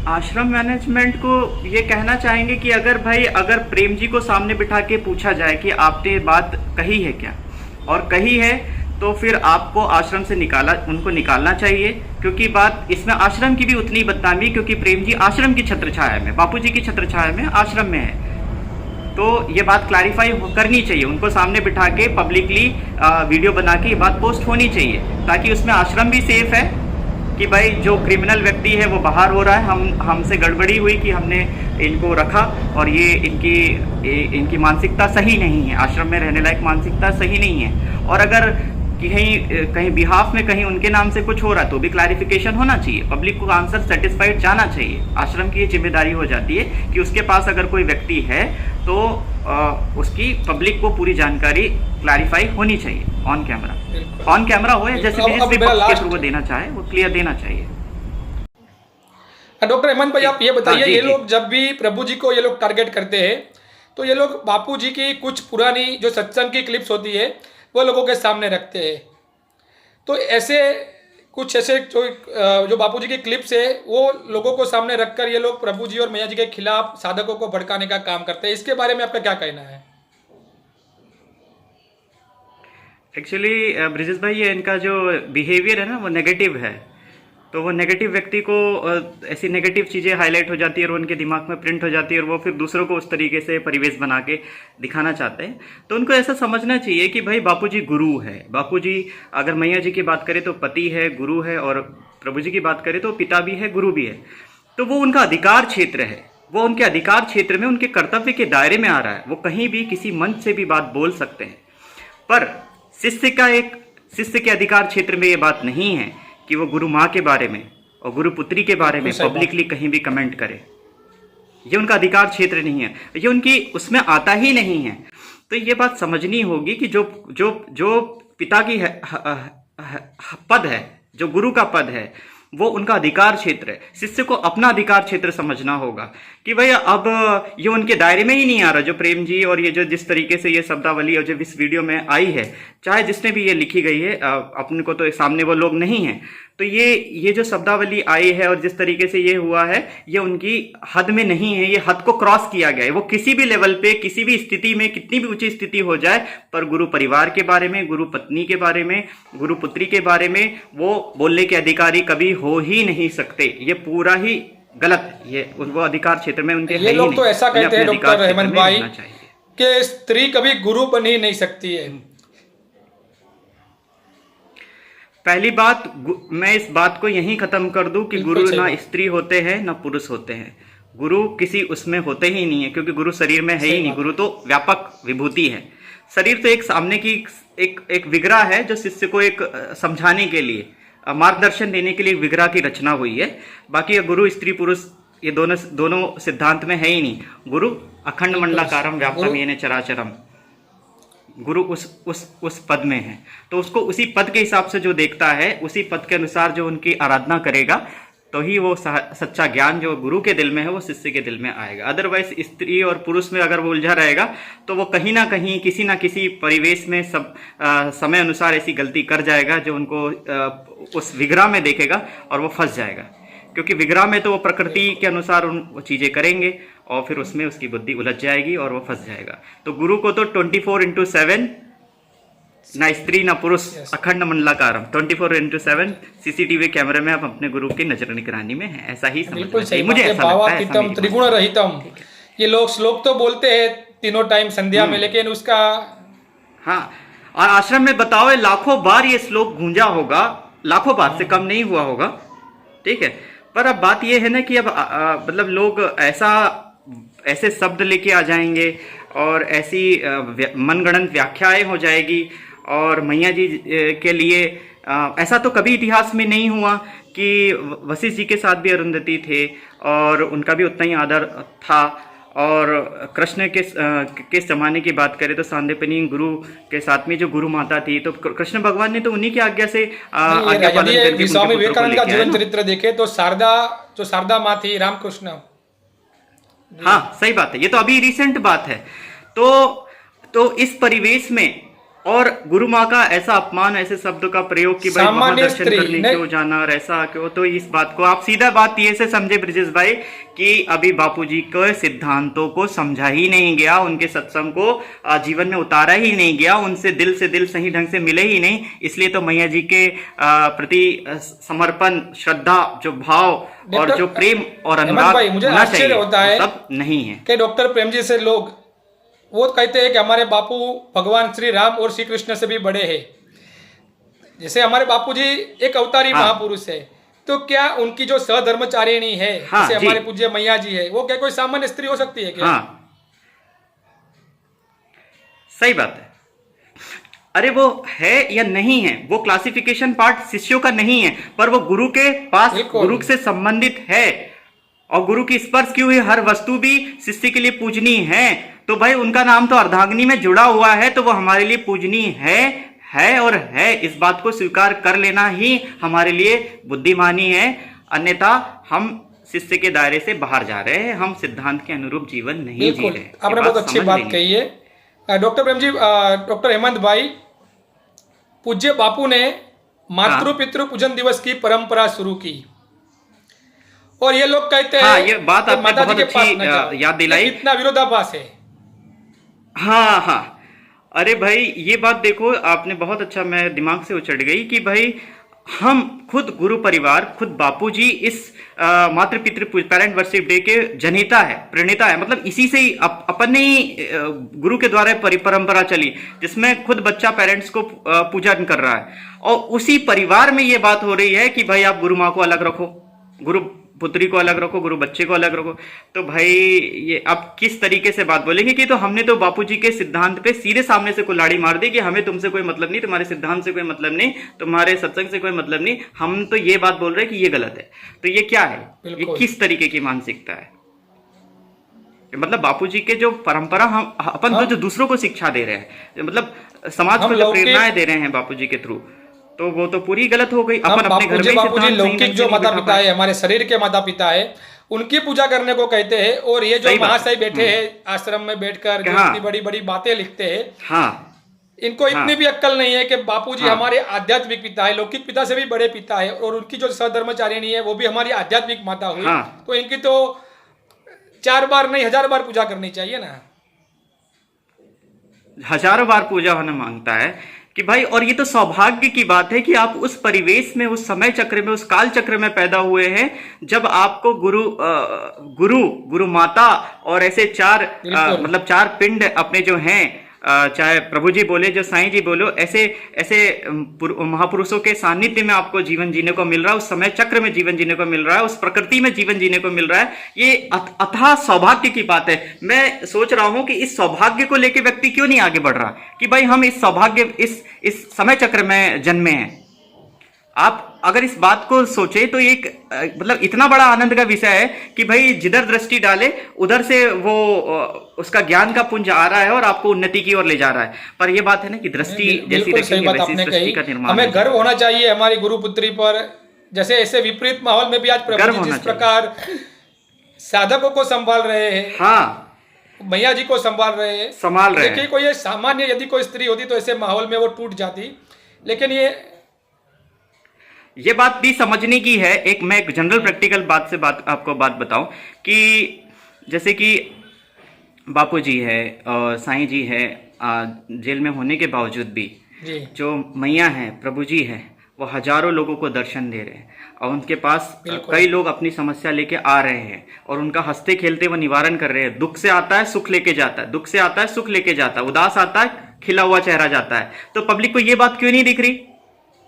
Speaker 3: आश्रम मैनेजमेंट को ये कहना चाहेंगे कि अगर प्रेम जी को सामने बिठा के पूछा जाए कि आपने बात कही है क्या, और कही है, तो फिर आपको आश्रम से उनको निकालना चाहिए, क्योंकि बात इसमें आश्रम की भी उतनी बदनामी, क्योंकि प्रेम जी आश्रम की छत्रछाया में, बापूजी की छत्रछाया में आश्रम में है। तो ये बात क्लैरिफाई करनी चाहिए, उनको सामने बिठा के पब्लिकली वीडियो बना के ये बात पोस्ट होनी चाहिए, ताकि उसमें आश्रम भी सेफ है कि भाई जो क्रिमिनल व्यक्ति है वो बाहर हो रहा है, हमसे गड़बड़ी हुई कि हमने इनको रखा, और ये इनकी मानसिकता सही नहीं है, आश्रम में रहने लायक मानसिकता सही नहीं है। और अगर कहीं बिहाफ में कहीं उनके नाम से कुछ हो रहा है तो भी क्लैरिफिकेशन होना चाहिए, पब्लिक को आंसर सेटिस्फाइड जाना चाहिए। आश्रम की ये जिम्मेदारी हो जाती है कि उसके पास अगर कोई व्यक्ति है तो उसकी पब्लिक को पूरी जानकारी क्लैरिफाई होनी चाहिए ऑन कैमरा हो या जैसे भी के थ्रू वो देना चाहे वो क्लियर देना चाहिए।
Speaker 1: डॉक्टर हेमंत भाई, आप ये बताइए,
Speaker 3: जी,
Speaker 1: ये
Speaker 3: जी।
Speaker 1: लोग जब भी प्रभु जी को ये लोग टारगेट करते हैं तो ये लोग बापू जी की कुछ पुरानी जो सत्संग की क्लिप्स होती है वो लोगों के सामने रखते हैं। तो ऐसे जो बापू जी की क्लिप्स है वो लोगों को सामने रखकर ये लोग प्रभु जी और मैया जी के खिलाफ साधकों को भड़काने का काम करते हैं। इसके बारे में आपका क्या कहना है?
Speaker 3: एक्चुअली ब्रिजेश भाई, ये इनका जो बिहेवियर है ना वो नेगेटिव है, तो वो नेगेटिव व्यक्ति को ऐसी नेगेटिव चीज़ें हाईलाइट हो जाती है और उनके दिमाग में प्रिंट हो जाती है, और वो फिर दूसरों को उस तरीके से परिवेश बना के दिखाना चाहते हैं। तो उनको ऐसा समझना चाहिए कि भाई बापूजी गुरु है, बापूजी अगर मैया जी की बात करें तो पति है, गुरु है, और प्रभु जी की बात करें तो पिता भी है, गुरु भी है। तो वो उनका अधिकार क्षेत्र है, वो उनके अधिकार क्षेत्र में उनके कर्तव्य के दायरे में आ रहा है, वो कहीं भी किसी मंच से भी बात बोल सकते हैं। पर शिष्य के अधिकार क्षेत्र में ये बात नहीं है कि वो गुरु माँ के बारे में और गुरु पुत्री के बारे में पब्लिकली कहीं भी कमेंट करे। ये उनका अधिकार क्षेत्र नहीं है, ये उनकी उसमें आता ही नहीं है। तो ये बात समझनी होगी कि जो पिता की पद है, जो गुरु का पद है, वो उनका अधिकार क्षेत्र है। शिष्य को अपना अधिकार क्षेत्र समझना होगा कि भाई अब ये उनके दायरे में ही नहीं आ रहा। जो प्रेम जी और ये जो जिस तरीके से ये शब्दावली और जो इस वीडियो में आई है, चाहे जिसने भी ये लिखी गई है, अपने को तो सामने वो लोग नहीं है, तो ये जो शब्दावली आई है और जिस तरीके से ये हुआ है, ये उनकी हद में नहीं है, ये हद को क्रॉस किया गया है। वो किसी भी लेवल पे, किसी भी स्थिति में, कितनी भी ऊंची स्थिति हो जाए, पर गुरु परिवार के बारे में, गुरु पत्नी के बारे में, गुरु पुत्री के बारे में वो बोलने के अधिकारी कभी हो ही नहीं सकते। ये पूरा ही गलत, ये वो अधिकार क्षेत्र में उनके
Speaker 1: ये लोग तो ऐसा कहते हैं डॉक्टर हेमंत भाई कि स्त्री कभी गुरु बन ही नहीं सकती है।
Speaker 3: पहली बात, मैं इस बात को यहीं खत्म कर दूं कि गुरु ना स्त्री होते हैं ना पुरुष होते हैं। गुरु किसी उसमें होते ही नहीं है, क्योंकि गुरु शरीर में है ही नहीं। गुरु तो व्यापक विभूति है। शरीर तो एक सामने की एक विग्रह है जो शिष्य को एक समझाने के लिए, मार्गदर्शन देने के लिए विग्रह की रचना हुई है। बाकी गुरु स्त्री पुरुष ये दोनों सिद्धांत में है ही नहीं। गुरु अखंड मंडलाकारम व्याप्तम येन चराचरम, गुरु उस पद में है, तो उसको उसी पद के हिसाब से जो देखता है, उसी पद के अनुसार जो उनकी आराधना करेगा, तो ही वो सच्चा ज्ञान जो गुरु के दिल में है वो शिष्य के दिल में आएगा। अदरवाइज स्त्री और पुरुष में अगर वो उलझा रहेगा तो वो कहीं ना कहीं किसी ना किसी परिवेश में समय अनुसार ऐसी गलती कर जाएगा जो उनको उस विग्रह में देखेगा और वो फंस जाएगा। क्योंकि विग्रह में तो वो प्रकृति के अनुसार वो चीज़ें करेंगे और फिर उसमें उसकी बुद्धि उलझ जाएगी और वो फंस जाएगा। तो गुरु को तो 24/7 ना स्त्री ना पुरुष, अखंड मंडलाकारम 24/7 सीसीटीवी कैमरे में आप अपने गुरु की नजर निगरानी में है, ऐसा ही समझना चाहिए। मुझे ऐसा लगता है।
Speaker 1: त्रिगुण रहितम, ये लोग श्लोक तो बोलते हैं तीनों टाइम संध्या में, लेकिन उसका
Speaker 3: हाँ, और आश्रम में बताओ लाखों बार ये श्लोक गूंजा होगा, लाखों बार से कम नहीं हुआ होगा, ठीक है। पर अब बात ये है ना कि अब मतलब लोग ऐसे शब्द लेके आ जाएंगे और ऐसी मनगढ़ंत व्याख्याएं हो जाएगी। और मैया जी के लिए ऐसा तो कभी इतिहास में नहीं हुआ कि वशिष्ठ जी के साथ भी अरुंधति थे और उनका भी उतना ही आदर था। और कृष्ण के जमाने की बात करें तो सांदीपनि गुरु के साथ में जो गुरु माता थी, तो कृष्ण भगवान ने तो उन्हीं की आज्ञा से आज्ञा पालन करके
Speaker 1: स्वामी विवेकानंद का जीवन चरित्र देखे तो शारदा माँ थी, रामकृष्ण।
Speaker 3: हाँ, सही बात है, ये तो अभी रिसेंट बात है। तो इस परिवेश में और गुरु माँ का ऐसा अपमान, ऐसे शब्दों का प्रयोग कि भाई वहां दर्शन करने क्यों जाना और ऐसा क्यों, तो इस बात को आप सीधा बात ये से समझे ब्रिजेश भाई कि अभी बापूजी के सिद्धांतों को समझा ही नहीं गया, उनके सत्संग को जीवन में उतारा ही नहीं गया, उनसे दिल सही ढंग से मिले ही नहीं। इसलिए तो मैया जी के प्रति समर्पण, श्रद्धा, जो भाव और जो प्रेम और अनुराग होना चाहिए होता है सब नहीं है।
Speaker 1: कि डॉक्टर प्रेम जी से लोग वो कहते हैं कि हमारे बापू भगवान श्री राम और श्री कृष्ण से भी बड़े हैं। जैसे हमारे बापूजी एक अवतारी महापुरुष है, तो क्या उनकी जो सहधर्मचारिणी है, जैसे हमारे पूज्य मैया जी है, वो क्या कोई सामान्य स्त्री हो सकती है क्या?
Speaker 3: सही बात है। अरे वो है या नहीं है, वो क्लासिफिकेशन पार्ट शिष्यों का नहीं है, पर वो गुरु के पास, गुरु से संबंधित है। और गुरु की स्पर्श की हुई हर वस्तु भी शिष्य के लिए पूजनीय है। तो भाई उनका नाम तो अर्धांगिनी में जुड़ा हुआ है, तो वो हमारे लिए पूजनीय है और है। इस बात को स्वीकार कर लेना ही हमारे लिए बुद्धिमानी है। अन्यथा हम शिष्य के दायरे से बाहर जा रहे हैं, हम सिद्धांत के अनुरूप जीवन नहीं जी रहे।
Speaker 1: आपने बहुत अच्छी बात कही है डॉक्टर प्रेम जी। डॉक्टर हेमंत भाई, पूज्य बापू ने मातृ पितृ पूजन दिवस की परंपरा शुरू की और ये लोग कहते हैं,
Speaker 3: ये बात आपने बहुत अच्छी याद दिलाई,
Speaker 1: इतना विरोधाभास है।
Speaker 3: हाँ, अरे भाई ये बात देखो, आपने बहुत अच्छा, मैं दिमाग से उचट गई कि भाई हम खुद गुरु परिवार, खुद बापूजी इस मातृ पितृ पेरेंट वर्शिप डे के जनिता है, प्रणेता है। मतलब इसी से ही अपन ने ही गुरु के द्वारा परंपरा चली, जिसमें खुद बच्चा पेरेंट्स को पूजन कर रहा है। और उसी परिवार में ये बात हो रही है कि भाई आप गुरु माँ को अलग रखो, गुरु पुत्री को अलग रखो, गुरु बच्चे को अलग रखो। तो भाई ये अब किस तरीके से बात बोलेंगे कि तो हमने तो बापूजी के सिद्धांत पे सीधे सामने से कुल्हाड़ी मार दी कि हमें तुमसे कोई मतलब नहीं, तुम्हारे सिद्धांत से कोई मतलब नहीं, तुम्हारे सत्संग से कोई मतलब नहीं। हम तो ये बात बोल रहे हैं कि ये गलत है। तो ये क्या है, ये किस तरीके की मानसिकता है? मतलब बापूजी के जो परंपरा हम अपन जो दूसरों को शिक्षा दे रहे हैं, मतलब समाज को जो प्रेरणाएं दे रहे हैं बापूजी के थ्रू, तो वो तो पूरी गलत हो गई। अपन अपने घर में
Speaker 1: बापूजी लौकिक जो माता पिता है, हमारे शरीर के माता पिता है, उनकी पूजा करने को कहते हैं। और ये जो महाशय बैठे हैं आश्रम में बैठकर जो इतनी बड़ी बड़ी बातें लिखते हैं, इनको इतनी भी अक्कल नहीं है कि बापूजी हमारे आध्यात्मिक पिता है, लौकिक पिता से भी बड़े पिता है। और उनकी जो सहधर्मचारिणी है वो भी हमारी आध्यात्मिक माता हुई। तो इनकी तो 4 बार नहीं 1000 बार पूजा करनी चाहिए ना।
Speaker 3: 1000 बार पूजा होना मांगता है कि भाई, और ये तो सौभाग्य की बात है कि आप उस परिवेश में, उस समय चक्र में, उस काल चक्र में पैदा हुए हैं जब आपको गुरु माता और ऐसे 4 मतलब 4 पिंड अपने जो हैं, चाहे प्रभु जी बोले, जो साईं जी बोलो, ऐसे महापुरुषों के सानिध्य में आपको जीवन जीने को मिल रहा है, उस समय चक्र में जीवन जीने को मिल रहा है, उस प्रकृति में जीवन जीने को मिल रहा है। ये अथाह सौभाग्य की बात है। मैं सोच रहा हूं कि इस सौभाग्य को लेकर व्यक्ति क्यों नहीं आगे बढ़ रहा कि भाई हम इस सौभाग्य, इस समय चक्र में जन्मे हैं। आप अगर इस बात को सोचे तो एक मतलब इतना बड़ा आनंद का विषय है कि भाई जिधर दृष्टि डाले उधर से वो उसका ज्ञान का पुंज आ रहा है और आपको उन्नति की ओर ले जा रहा है। पर ये बात है ना कि दृष्टि जैसी रखेंगे वैसी दृष्टि का निर्माण।
Speaker 1: हमें गर्व होना चाहिए हमारी गुरुपुत्री पर। जैसे ऐसे विपरीत माहौल में भी आज प्रभु जी जिस प्रकार साधकों को संभाल रहे हैं, मैया जी को संभाल रहे हैं। देखिए कोई सामान्य यदि कोई स्त्री होती तो ऐसे माहौल में वो टूट जाती। लेकिन
Speaker 3: ये बात भी समझने की है। मैं एक जनरल प्रैक्टिकल आपको बात बताऊं कि जैसे कि बापू जी है और साईं जी है, जेल में होने के बावजूद भी जो मैया है, प्रभु जी है, वो हजारों लोगों को दर्शन दे रहे हैं और उनके पास कई लोग अपनी समस्या लेके आ रहे हैं और उनका हंसते खेलते वो निवारण कर रहे हैं। दुख से आता है सुख लेके जाता है, दुख से आता है सुख लेके जाता है, उदास आता है खिला हुआ चेहरा जाता है। तो पब्लिक को ये बात क्यों नहीं दिख रही?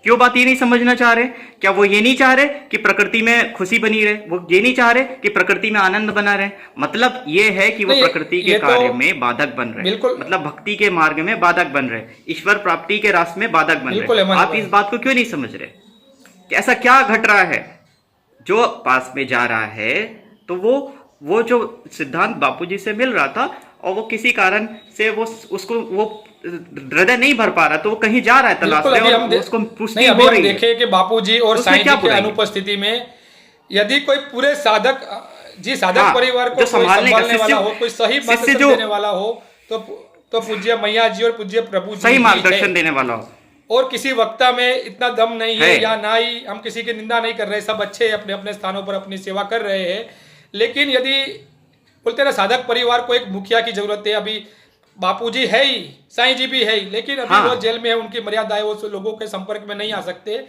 Speaker 3: क्यों बात ये नहीं समझना चाह रहे? क्या वो ये नहीं चाह रहे कि प्रकृति में खुशी बनी रहे? वो ये नहीं चाह रहे कि प्रकृति में आनंद बना रहे? मतलब ये है कि वो प्रकृति के कार्य में बाधक बन रहे, मतलब भक्ति के मार्ग में बाधक बन रहे, ईश्वर प्राप्ति के रास्ते में बाधक बन रहे। आप इस बात को क्यों नहीं समझ रहे कि ऐसा क्या घट रहा है जो पास में जा रहा है? तो वो जो सिद्धांत बापूजी से मिल रहा था और वो किसी कारण से उसको हृदय नहीं भर पा रहा, तो वो कहीं जा रहा है तलाश में और उसको पुष्टि हो रही है।
Speaker 1: देखे कि बापूजी और साईं जी की अनुपस्थिति में यदि कोई पूरे साधक परिवार को संभालने वाला हो, कोई सही मार्ग देने वाला हो, तो पूज्य मैया जी और पूज्य प्रभु जी
Speaker 3: सही
Speaker 1: ही
Speaker 3: मार्गदर्शन
Speaker 1: है।
Speaker 3: देने वाला हो।
Speaker 1: और किसी वक्ता में इतना दम नहीं है
Speaker 3: है।
Speaker 1: या ना ही हम किसी की निंदा नहीं कर रहे, सब अच्छे अपने अपने स्थानों पर अपनी सेवा कर रहे हैं। लेकिन यदि बोलते ना साधक परिवार को एक मुखिया की जरूरत है। अभी बापूजी है ही, साईं जी भी है ही, लेकिन अभी
Speaker 3: हाँ।
Speaker 1: वो जेल में है, उनकी मर्यादा है, वो लोगों के संपर्क में नहीं आ सकते।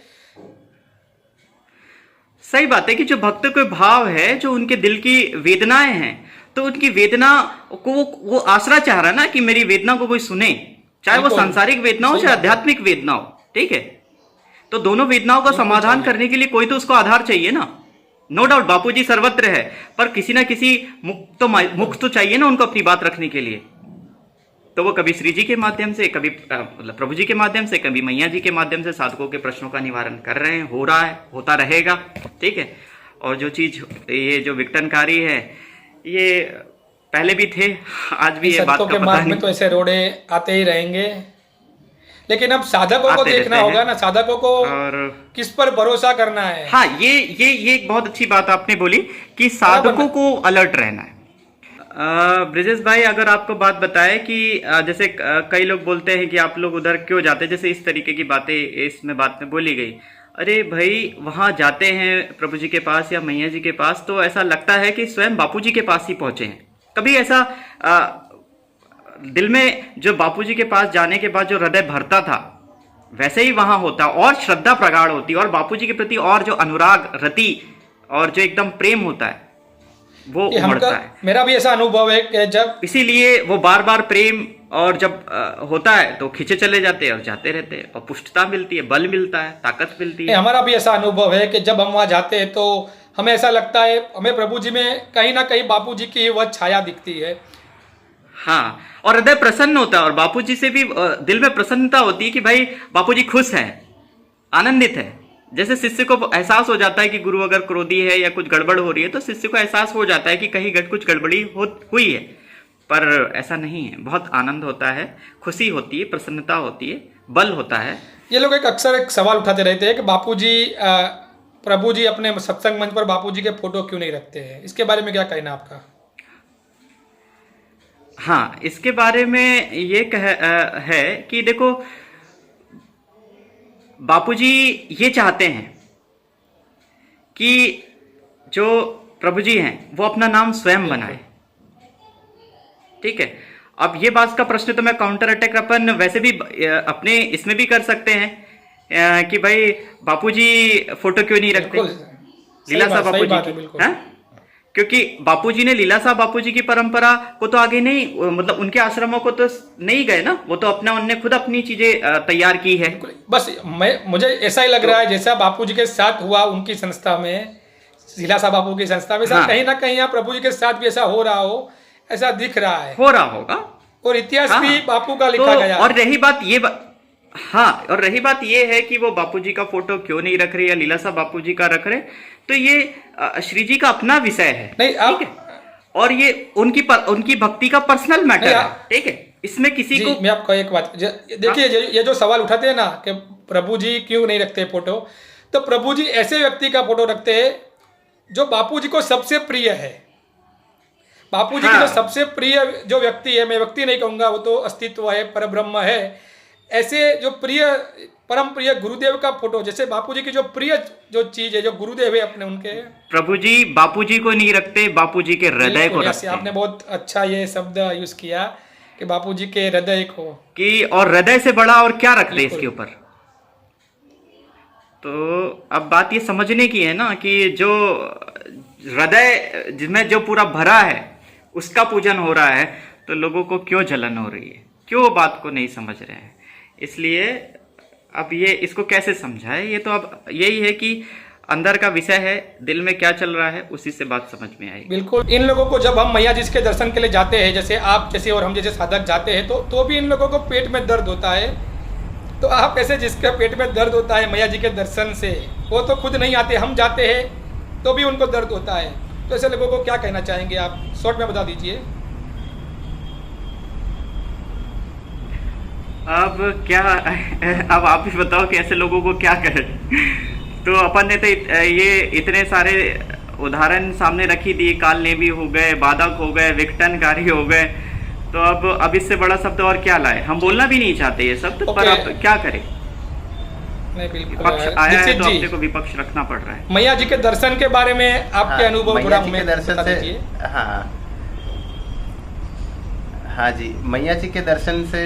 Speaker 3: सही बात है कि जो भक्त के भाव है, जो उनके दिल की वेदनाएं हैं, तो उनकी वेदना को वो आसरा चाह रहा है ना कि मेरी वेदना को कोई सुने, चाहे वो
Speaker 1: बिल्कुल।
Speaker 3: सांसारिक वेदना हो
Speaker 1: सही
Speaker 3: चाहे
Speaker 1: बात है।
Speaker 3: आध्यात्मिक वेदना हो। ठीक है, तो दोनों वेदनाओं का समाधान करने के लिए कोई तो उसको आधार चाहिए ना। नो डाउट बापूजी सर्वत्र है, पर किसी ना किसी मुख तो चाहिए ना उनको अपनी बात रखने के लिए। तो वो कभी श्री जी के माध्यम से, कभी मतलब प्रभु जी के माध्यम से, कभी मैया जी के माध्यम से साधकों के प्रश्नों का निवारण कर रहे हैं, हो रहा है, होता रहेगा। ठीक है, और जो चीज ये जो विघटनकारी है, ये पहले भी थे, आज भी ये बात
Speaker 1: संतों
Speaker 3: का
Speaker 1: के
Speaker 3: पता
Speaker 1: मार्ग में
Speaker 3: नहीं।
Speaker 1: तो ऐसे रोड़े आते ही रहेंगे, लेकिन अब साधकों को
Speaker 3: आते
Speaker 1: देखना
Speaker 3: रहते
Speaker 1: होगा
Speaker 3: हैं।
Speaker 1: ना, साधकों को
Speaker 3: और
Speaker 1: किस पर भरोसा करना है।
Speaker 3: हाँ, ये एक बहुत अच्छी बात आपने बोली कि साधकों को अलर्ट रहना है। ब्रिजेश भाई, अगर आपको बात बताए कि जैसे कई लोग बोलते हैं कि आप लोग उधर क्यों जाते हैं, जैसे इस तरीके की बातें इसमें बात में बोली गई। अरे भाई, वहां जाते हैं प्रभु जी के पास या मैया जी के पास, तो ऐसा लगता है कि स्वयं बापू जी के पास ही पहुंचे हैं। कभी ऐसा दिल में जो बापू जी के पास जाने के बाद जो हृदय भरता था, वैसे ही वहां होता और श्रद्धा प्रगाढ़ होती और बापू जी के प्रति और जो अनुराग, रति और जो एकदम प्रेम होता है वो उमड़ता है।
Speaker 1: मेरा भी ऐसा अनुभव है कि जब
Speaker 3: इसीलिए वो बार बार प्रेम और जब होता है तो खींचे चले जाते हैं और जाते रहते हैं, और पुष्टता मिलती है, बल मिलता है, ताकत मिलती है।
Speaker 1: हमारा भी ऐसा अनुभव है कि जब हम वहाँ जाते हैं तो हमें ऐसा लगता है, हमें प्रभु जी में कहीं ना कहीं बापू जी की वह छाया दिखती है।
Speaker 3: हाँ, और हृदय प्रसन्न होता है, और बापू जी से भी दिल में प्रसन्नता होती है कि भाई बापू जी खुश हैं, आनंदित है। जैसे शिष्य को एहसास हो जाता है कि गुरु अगर क्रोधी है या कुछ गड़बड़ हो रही है, तो शिष्य को एहसास हो जाता है कि कहीं कुछ गड़बड़ी हुई है, पर ऐसा नहीं है। बहुत आनंद होता है, खुशी होती है, प्रसन्नता होती है, बल होता है।
Speaker 1: ये लोग अक्सर एक सवाल उठाते रहते हैं कि बापू जी, प्रभु जी अपने सत्संग मंच पर बापू जी के फोटो क्यों नहीं रखते हैं? इसके बारे में क्या कहना आपका?
Speaker 3: हाँ, इसके बारे में ये है कि देखो, बापूजी ये चाहते हैं कि जो प्रभु जी हैं वो अपना नाम स्वयं बनाए। ठीक है, अब ये बात का प्रश्न तो मैं काउंटर अटैक अपन वैसे भी अपने इसमें भी कर सकते हैं कि भाई बापूजी फोटो क्यों नहीं रखते, लीलाशाह बापूजी की, हाँ? क्योंकि बापूजी ने लीलाशाह बापूजी की परंपरा को तो आगे नहीं, मतलब उनके आश्रमों को तो नहीं गए ना, वो तो उन्होंने खुद अपनी चीजें तैयार की है।
Speaker 1: बस मुझे ऐसा ही लग रहा है जैसा बापूजी के साथ हुआ उनकी संस्था में, लीलाशाह बापू की संस्था में,
Speaker 3: हाँ।
Speaker 1: कहीं ना कहीं यहाँ प्रभु जी के साथ भी ऐसा हो रहा हो, ऐसा दिख रहा है,
Speaker 3: हो रहा होगा,
Speaker 1: और इतिहास
Speaker 3: हाँ।
Speaker 1: भी बापू का लिखा गया।
Speaker 3: और रही बात ये हाँ, और रही बात ये है कि वो बापूजी का फोटो क्यों नहीं रख रहे या लीलाशाह बापूजी का रख रहे, तो ये श्री जी का अपना विषय है।
Speaker 1: नहीं,
Speaker 3: ठीक है, और ये उनकी भक्ति का पर्सनल मैटर है। ठीक है, इसमें किसी को,
Speaker 1: मैं आपको एक बात देखिए, ये जो सवाल उठाते हैं ना कि प्रभु जी क्यों नहीं रखते फोटो, तो प्रभु जी ऐसे व्यक्ति का फोटो रखते हैं जो बापू जी को सबसे प्रिय है। बापू जी की जो सबसे प्रिय जो व्यक्ति है, मैं व्यक्ति नहीं कहूंगा, वो तो अस्तित्व है, परब्रह्म है, ऐसे जो प्रिय परम प्रिय गुरुदेव का फोटो, जैसे बापू जी की जो प्रिय जो चीज है, जो गुरुदेव है अपने, उनके
Speaker 3: प्रभु जी बापू जी को नहीं रखते, बापू जी के हृदय को रखते।
Speaker 1: आपने बहुत अच्छा ये शब्द यूज किया कि बापू जी के हृदय को, कि
Speaker 3: और हृदय से बड़ा और क्या रख दे इसके ऊपर। तो अब बात ये समझने की है ना कि जो हृदय जिसमें जो पूरा भरा है उसका पूजन हो रहा है, तो लोगों को क्यों जलन हो रही है, क्यों बात को नहीं समझ रहे हैं। इसलिए अब ये इसको कैसे समझाए, ये तो अब यही है कि अंदर का विषय है, दिल में क्या चल रहा है, उसी से बात समझ में आएगी।
Speaker 1: बिल्कुल, इन लोगों को जब हम मैया जी के दर्शन के लिए जाते हैं, जैसे आप जैसे और हम जैसे साधक जाते हैं, तो भी इन लोगों को पेट में दर्द होता है। तो आप ऐसे जिसके पेट में दर्द होता है मैया जी के दर्शन से, वो तो खुद नहीं आते, हम जाते हैं तो भी उनको दर्द होता है। तो ऐसे लोगों को क्या कहना चाहेंगे आप, शॉर्ट में बता दीजिए।
Speaker 3: अब क्या, अब आप ही बताओ कि ऐसे लोगों को क्या कहें। तो अपन ने तो ये इतने सारे उदाहरण सामने रखी दिए, कालनेमी हो गए, बाधक हो गए, विघटनकारी हो गए, तो अब इससे बड़ा शब्द और क्या लाए, हम बोलना भी नहीं चाहते ये शब्द, पर
Speaker 1: Okay.
Speaker 3: अब क्या करें,
Speaker 1: नहीं बिल्कुल
Speaker 3: विपक्ष आया है
Speaker 1: दीक्षित
Speaker 3: तो
Speaker 1: जी,
Speaker 3: अपने को विपक्ष रखना पड़ रहा है।
Speaker 1: मैया जी के दर्शन के बारे में आपके
Speaker 2: हाँ,
Speaker 1: अनुभव
Speaker 2: मैया
Speaker 1: थोड़ा
Speaker 2: जी के
Speaker 1: हमें
Speaker 2: दर्शन
Speaker 1: बता
Speaker 2: से
Speaker 1: दीजिए।
Speaker 2: हाँ जी, मैया जी के दर्शन से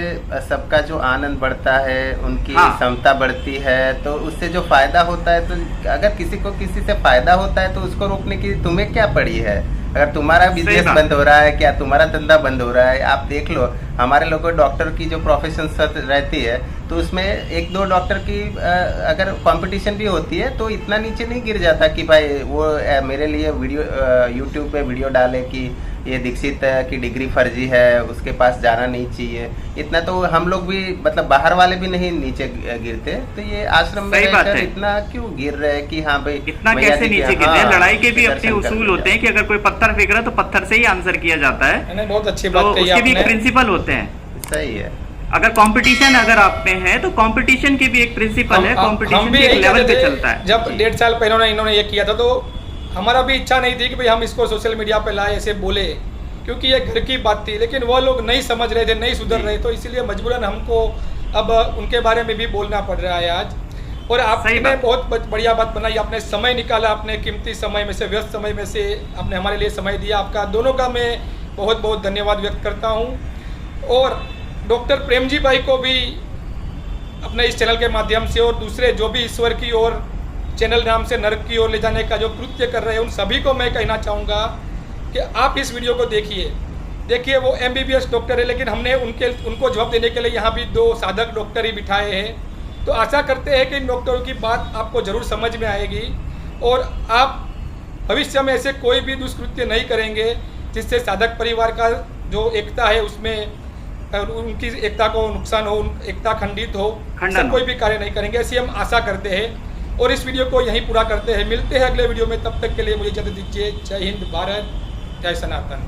Speaker 2: सबका जो आनंद बढ़ता है, उनकी
Speaker 3: हाँ।
Speaker 2: क्षमता बढ़ती है, तो उससे जो फायदा होता है, तो अगर किसी को किसी से फायदा होता है तो उसको रोकने की तुम्हें क्या पड़ी है। अगर तुम्हारा बिजनेस
Speaker 3: बात।
Speaker 2: बंद हो रहा है, क्या तुम्हारा धंधा बंद हो रहा है, आप देख लो हमारे लोगों को डॉक्टर की जो प्रोफेशन रहती है, तो उसमें एक दो डॉक्टर की अगर कंपटीशन भी होती है तो इतना नीचे नहीं गिर जाता कि भाई वो मेरे लिए वीडियो यूट्यूब पे वीडियो डाले कि ये दीक्षित की डिग्री फर्जी है, उसके पास जाना नहीं चाहिए। इतना तो हम लोग भी, मतलब बाहर वाले भी नहीं नीचे गिरते, तो ये आश्रम में
Speaker 3: सही बात
Speaker 2: रहकर
Speaker 3: है।
Speaker 2: इतना क्यों गिर रहे हैं कि हाँ भाई
Speaker 3: इतना
Speaker 2: मैया
Speaker 3: कैसे
Speaker 2: जी के-
Speaker 3: नीचे गिर रहे हैं,
Speaker 2: हाँ,
Speaker 3: लड़ाई के भी
Speaker 2: दर्शन
Speaker 3: अपने
Speaker 2: कर
Speaker 3: उसूल
Speaker 2: लिया।
Speaker 3: होते हैं कि अगर कोई पत्थर फेंक रहा है तो पत्थर से ही आंसर किया जाता है,
Speaker 1: नहीं, बहुत अच्छी
Speaker 3: तो
Speaker 1: बात कही
Speaker 3: उसके भी एक
Speaker 1: आपने।
Speaker 3: प्रिंसिपल होते हैं।
Speaker 2: सही है।
Speaker 3: अगर कंपटीशन अगर आप में है तो कंपटीशन की भी एक प्रिंसिपल है,
Speaker 1: हम
Speaker 3: कंपटीशन
Speaker 1: भी
Speaker 3: भी एक
Speaker 1: यही
Speaker 3: लेवल
Speaker 1: चाहते
Speaker 3: पे
Speaker 1: थे,
Speaker 3: चलता है।
Speaker 1: जब 1.5 साल पहले इन्होंने ये किया था तो हमारा भी इच्छा नहीं थी कि भाई हम इसको सोशल मीडिया पे लाए, ऐसे बोले, क्योंकि ये घर की बात थी, लेकिन वो लोग नहीं समझ रहे थे, नहीं सुधर रहे, तो इसीलिए मजबूरन हमको अब उनके बारे में भी बोलना पड़ रहा है आज। और आपने
Speaker 3: बात।
Speaker 1: बहुत बढ़िया बात बनाई, आपने समय निकाला, अपने कीमती समय में से, व्यस्त समय में से आपने हमारे लिए समय दिया, आपका दोनों का मैं बहुत बहुत धन्यवाद व्यक्त करता हूँ। और डॉक्टर प्रेम जी भाई को भी अपने इस चैनल के माध्यम से और दूसरे जो भी ईश्वर की ओर चैनल नाम से नरक की ओर ले जाने का जो कृत्य कर रहे हैं, उन सभी को मैं कहना चाहूँगा कि आप इस वीडियो को देखिए वो MBBS डॉक्टर है, लेकिन हमने उनको जवाब देने के लिए यहाँ भी 2 साधक डॉक्टर ही बिठाए हैं। तो आशा करते हैं कि इन डॉक्टरों की बात आपको ज़रूर समझ में आएगी और आप भविष्य में ऐसे कोई भी दुष्कृत्य नहीं करेंगे जिससे साधक परिवार का जो एकता है उसमें उनकी एकता को नुकसान हो, एकता खंडित हो,
Speaker 3: खंडन
Speaker 1: ऐसा
Speaker 3: हो।
Speaker 1: कोई भी कार्य नहीं करेंगे, ऐसी हम आशा करते हैं। और इस वीडियो को यहीं पूरा करते हैं, मिलते हैं अगले वीडियो में, तब तक के लिए मुझे इजाज़त दीजिए। जय हिंद, भारत, जय सनातन।